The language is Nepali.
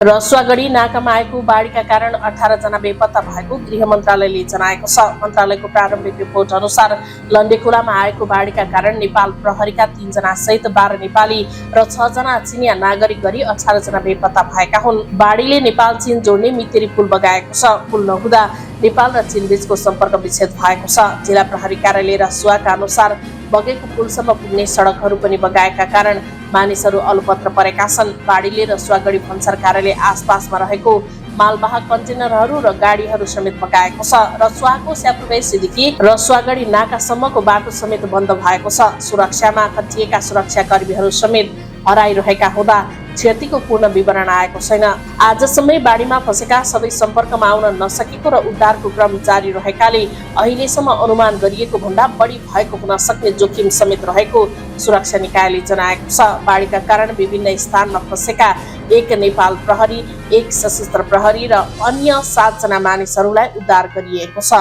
रसुवागढी नाकामा आएको बाढीका कारण 18 जना बेपत्ता भएको गृह मन्त्रालयले जनाएको छ। मन्त्रालयको प्रारम्भिक रिपोर्ट अनुसार लन्डेखोलामा आएको बाढीका कारण नेपाल प्रहरीका 3 जना सहित 12 नेपाली र 6 जना चिनिया नागरिक गरी 18 जना बेपत्ता भएका हुन्। बाढीले नेपाल चीन जोड्ने मितेरी पुल बगाएको छ। पुल नहुँदा नेपाल र चीन बीचको सम्पर्क विच्छेद भएको छ। जिल्ला प्रहरी कार्यालय रसुवाका अनुसार बगेको पुलसम्म पुग्ने सडकहरू पनि बगाएका कारण मानिसहरू अलपत्र परेका छन्। बाढीले रसुवागढी भन्सार कार्यालय आसपासमा रहेको मालवाहक कन्टेनरहरू र गाडीहरू समेत बगाएको छ। रसुवाको स्यापुरबेसीदेखि रसुवागढी नाकासम्मको बाटो समेत बन्द भएको छ। सुरक्षामा खटिएका सुरक्षाकर्मीहरू समेत हराइरहेका हुँदा क्षतिको पूर्ण विवरण आएको छैन। आजसम्मै बाढीमा फँसेका सबै सम्पर्कमा आउन नसकेको र उद्धारको क्रम जारी रहेकाले अहिलेसम्म अनुमान गरिएको भन्दा बढी भएको हुन सक्ने जोखिम समेत रहेको सुरक्षा निकायले जनाएको छ। बाढीका कारण विभिन्न स्थानमा फँसेका 1 नेपाल प्रहरी, 1 सशस्त्र प्रहरी र अन्य 7 जना मानिसहरूलाई उद्धार गरिएको छ।